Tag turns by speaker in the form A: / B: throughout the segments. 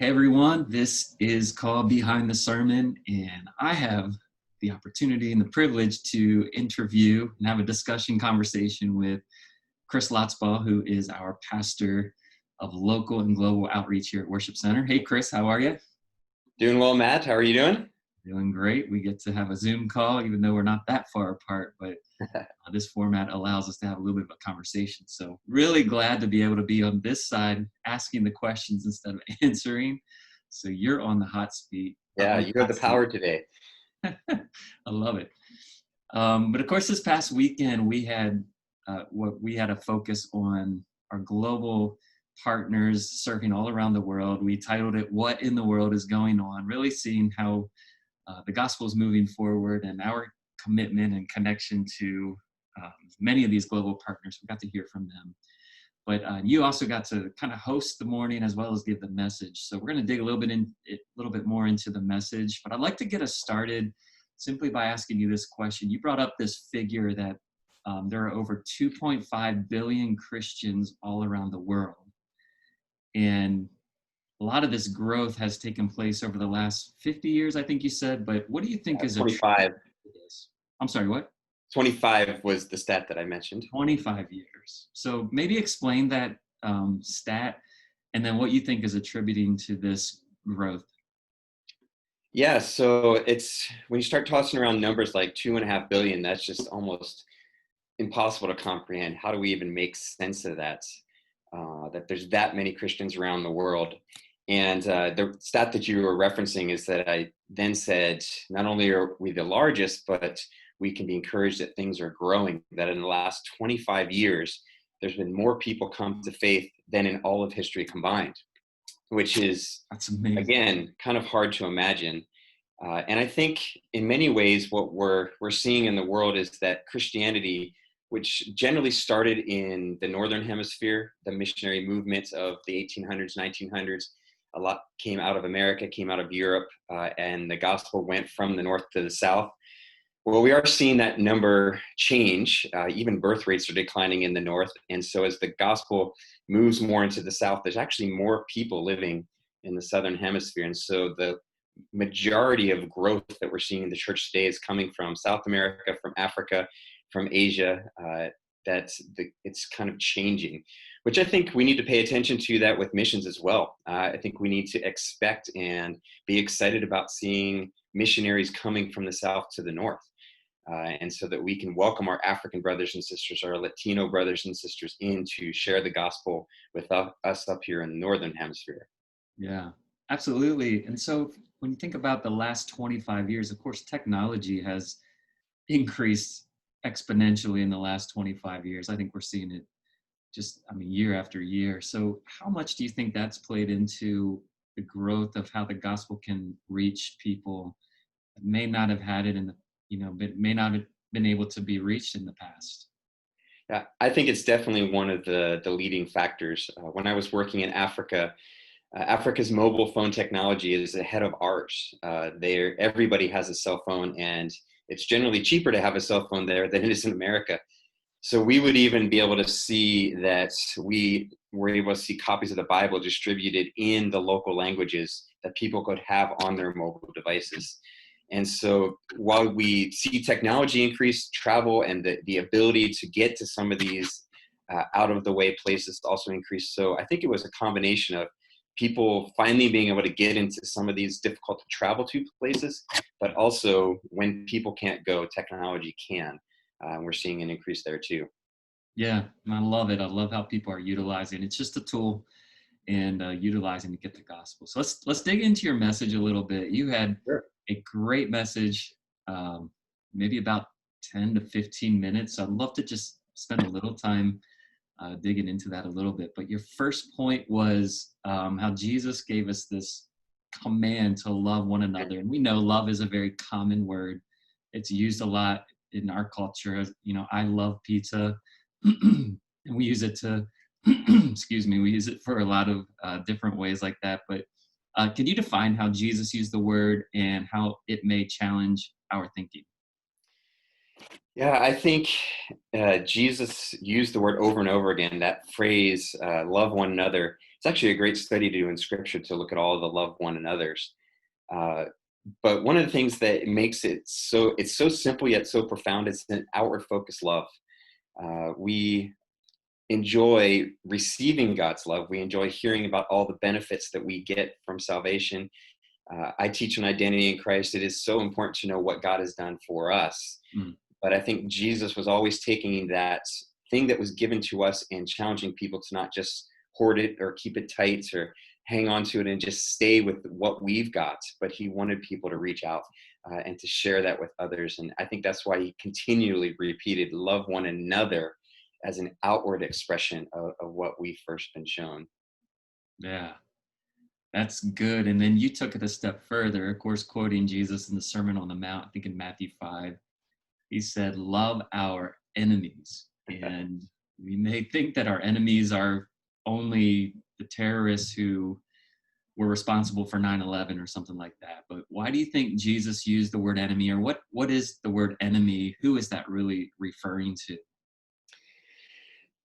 A: Hey everyone, this is called Behind the Sermon, and I have the opportunity and the privilege to interview and have a discussion conversation with Chris Lautsbaugh, who is our pastor of local and global outreach here at Worship Center. Hey Chris, how are you?
B: Doing well, Matt. How are you doing?
A: Doing great. We get to have a Zoom call, even though we're not that far apart, but this format allows us to have a little bit of a conversation. So really glad to be able to be on this side, asking the questions instead of answering. So you're on the hot seat.
B: Yeah, you have the power today.
A: I love it. But of course, this past weekend we had a focus on our global partners serving all around the world. We titled it "What in the World is Going On?" Really seeing how the gospel is moving forward and our commitment and connection to many of these global partners. We got to hear from them. But you also got to kind of host the morning as well as give the message. So we're going to dig a little bit more into the message. But I'd like to get us started simply by asking you this question. You brought up this figure that there are over 2.5 billion Christians all around the world. And a lot of this growth has taken place over the last 50 years, I think you said. But what do you think is
B: 25.
A: to this? I'm sorry, what?
B: 25 was the stat that I mentioned.
A: 25 years. So maybe explain that stat and then what you think is attributing to this growth.
B: Yeah, so it's when you start tossing around numbers like 2.5 billion, that's just almost impossible to comprehend. How do we even make sense of that? That there's that many Christians around the world. And the stat that you were referencing is that I then said, not only are we the largest, but we can be encouraged that things are growing, that in the last 25 years, there's been more people come to faith than in all of history combined, which is,
A: That's amazing.
B: again, kind of hard to imagine. And I think in many ways, what we're seeing in the world is that Christianity, which generally started in the Northern Hemisphere, the missionary movements of the 1800s, 1900s, a lot came out of America, came out of Europe, and the gospel went from the north to the south. Well, we are seeing that number change. Even birth rates are declining in the north. And so as the gospel moves more into the south, there's actually more people living in the southern hemisphere. And so the majority of growth that we're seeing in the church today is coming from South America, from Africa, from Asia. It's kind of changing, which I think we need to pay attention to that with missions as well. I think we need to expect and be excited about seeing missionaries coming from the south to the north. And so that we can welcome our African brothers and sisters, our Latino brothers and sisters in to share the gospel with us up here in the Northern Hemisphere.
A: Yeah, absolutely. And so when you think about the last 25 years, of course, technology has increased exponentially in the last 25 years. I think we're seeing it year after year. So how much do you think that's played into the growth of how the gospel can reach people that may not have had it may not have been able to be reached in the past?
B: Yeah, I think it's definitely one of the leading factors. When I was working in Africa, Africa's mobile phone technology is ahead of ours. Everybody has a cell phone, and it's generally cheaper to have a cell phone there than it is in America. So we would even be able to see that we were able to see copies of the Bible distributed in the local languages that people could have on their mobile devices. And so while we see technology increase, travel and the ability to get to some of these out of the way places also increase. So I think it was a combination of people finally being able to get into some of these difficult to travel to places, but also when people can't go, technology can. We're seeing an increase there too.
A: Yeah, and I love it. I love how people are utilizing it. It's just a tool and utilizing to get the gospel. So let's dig into your message a little bit. You had
B: Sure.
A: a great message, maybe about 10 to 15 minutes. I'd love to just spend a little time digging into that a little bit. But your first point was how Jesus gave us this command to love one another. And we know love is a very common word. It's used a lot in our culture. I love pizza. And we use it to, we use it for a lot of different ways like that. But can you define how Jesus used the word and how it may challenge our thinking?
B: Yeah, I think Jesus used the word over and over again, that phrase, love one another. It's actually a great study to do in Scripture to look at all the love one another's. Uh, but one of the things that makes it so it's so simple yet so profound is an outward focused love. We enjoy receiving God's love. We enjoy hearing about all the benefits that we get from salvation. I teach an identity in Christ. It is so important to know what God has done for us.
A: Mm.
B: But I think Jesus was always taking that thing that was given to us and challenging people to not just hoard it or keep it tight or hang on to it and just stay with what we've got. But he wanted people to reach out and to share that with others. And I think that's why he continually repeated, love one another as an outward expression of what we've first been shown.
A: Yeah, that's good. And then you took it a step further, of course, quoting Jesus in the Sermon on the Mount, I think in Matthew 5. He said, love our enemies. And we may think that our enemies are only the terrorists who were responsible for 9/11 or something like that. But why do you think Jesus used the word enemy, or what is the word enemy? Who is that really referring to?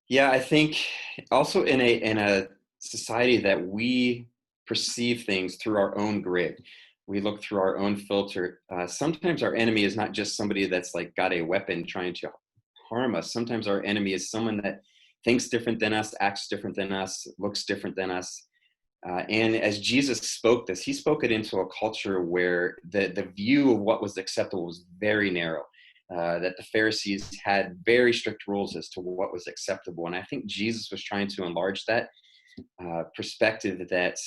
B: Yeah, I think also in a society that we perceive things through our own grid, we look through our own filter. Sometimes our enemy is not just somebody that's like got a weapon trying to harm us. Sometimes our enemy is someone that thinks different than us, acts different than us, looks different than us. And as Jesus spoke this, he spoke it into a culture where the view of what was acceptable was very narrow. That the Pharisees had very strict rules as to what was acceptable. And I think Jesus was trying to enlarge that perspective that,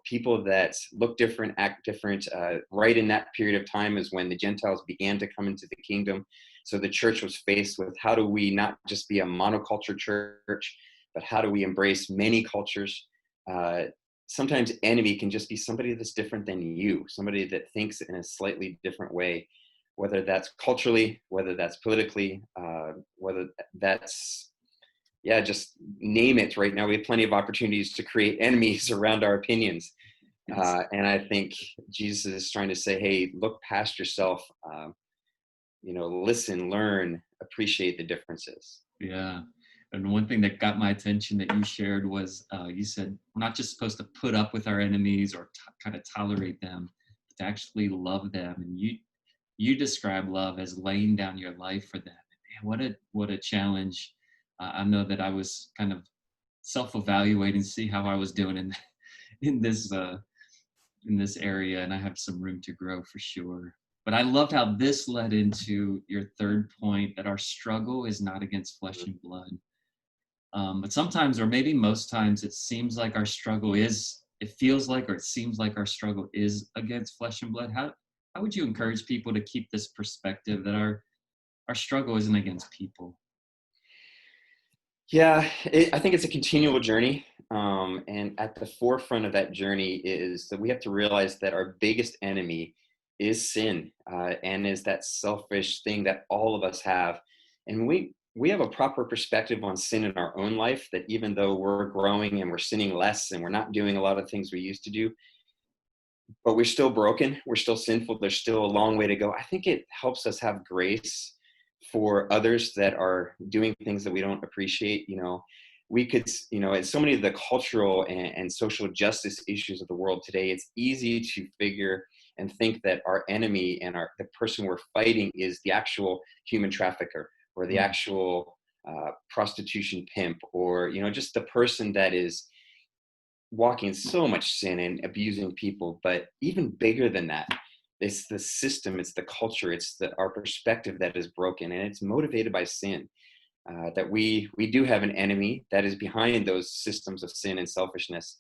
B: people that look different, act different. Right in that period of time is when the Gentiles began to come into the kingdom. So the church was faced with, how do we not just be a monoculture church, but how do we embrace many cultures? Uh, Sometimes enemy can just be somebody that's different than you, somebody that thinks in a slightly different way, whether that's culturally, whether that's politically, whether that's, yeah, just name it. Right now we have plenty of opportunities to create enemies around our opinions.
A: Yes.
B: And I think Jesus is trying to say, hey, look past yourself, listen, learn, appreciate the differences.
A: Yeah. And one thing that got my attention that you shared was you said we're not just supposed to put up with our enemies or kind of tolerate them, but to actually love them. And you describe love as laying down your life for them. Man, what a challenge. I know that I was kind of self-evaluating, see how I was doing in this in this area, and I have some room to grow for sure. But I loved how this led into your third point, that our struggle is not against flesh and blood. But sometimes, or maybe most times, it seems like our struggle is, it feels like, or it seems like our struggle is against flesh and blood. How would you encourage people to keep this perspective that our struggle isn't against people?
B: Yeah, I think it's a continual journey. And at the forefront of that journey is that we have to realize that our biggest enemy is sin, and is that selfish thing that all of us have. And we have a proper perspective on sin in our own life, that even though we're growing and we're sinning less and we're not doing a lot of things we used to do, but we're still broken, we're still sinful, there's still a long way to go. I think it helps us have grace for others that are doing things that we don't appreciate. We could, and so many of the cultural and social justice issues of the world today, it's easy to figure and think that our enemy and the person we're fighting is the actual human trafficker, or the
A: Mm.
B: actual prostitution pimp, or just the person that is walking in so much sin and abusing people. But even bigger than that, it's the system, it's the culture, it's our perspective that is broken, and it's motivated by sin. That we do have an enemy that is behind those systems of sin and selfishness,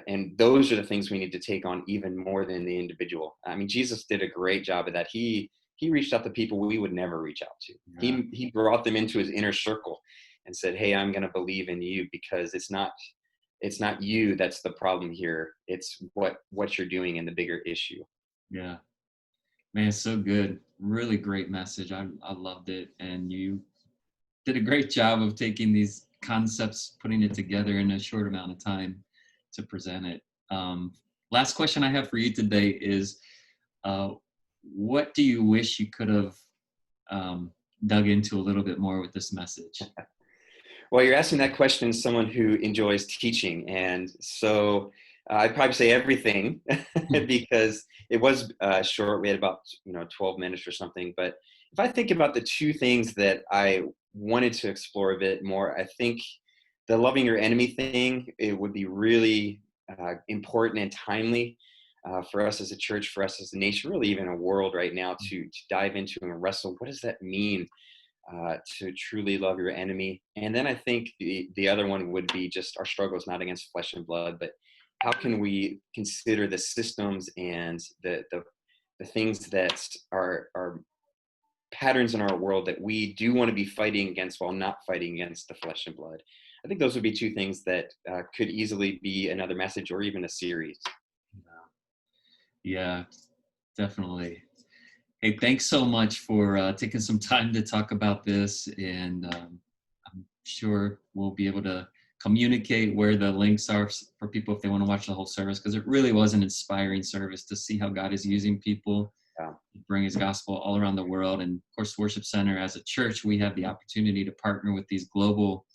B: and those are the things we need to take on even more than the individual. I mean, Jesus did a great job of that. He reached out to people we would never reach out to.
A: Yeah.
B: He brought them into his inner circle and said, hey, I'm going to believe in you, because it's not you that's the problem here. It's what you're doing in the bigger issue.
A: Yeah. Man, it's so good. Really great message. I loved it. And you did a great job of taking these concepts, putting it together in a short amount of time to present it. Last question I have for you today is, uh, what do you wish you could have dug into a little bit more with this message?
B: Well, you're asking that question as someone who enjoys teaching. And so I'd probably say everything because it was short. We had about 12 minutes or something. But if I think about the two things that I wanted to explore a bit more, I think the loving your enemy thing, it would be really important and timely for us as a church, for us as a nation, really even a world right now to dive into and wrestle. What does that mean? To truly love your enemy. And then I think the other one would be just our struggle is not against flesh and blood, but how can we consider the systems and the things that are patterns in our world that we do want to be fighting against while not fighting against the flesh and blood. I think those would be two things that could easily be another message or even a series.
A: Yeah, definitely. Hey, thanks so much for taking some time to talk about this, and I'm sure we'll be able to communicate where the links are for people if they want to watch the whole service, because it really was an inspiring service to see how God is using people
B: Yeah.
A: to bring his gospel all around the world. And of course, Worship Center, as a church, we have the opportunity to partner with these global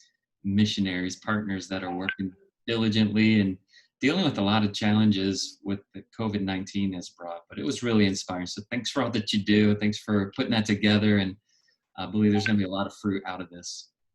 A: missionaries, partners that are working diligently and dealing with a lot of challenges with the COVID-19 has brought, but it was really inspiring. So thanks for all that you do. Thanks for putting that together. And I believe there's going to be a lot of fruit out of this.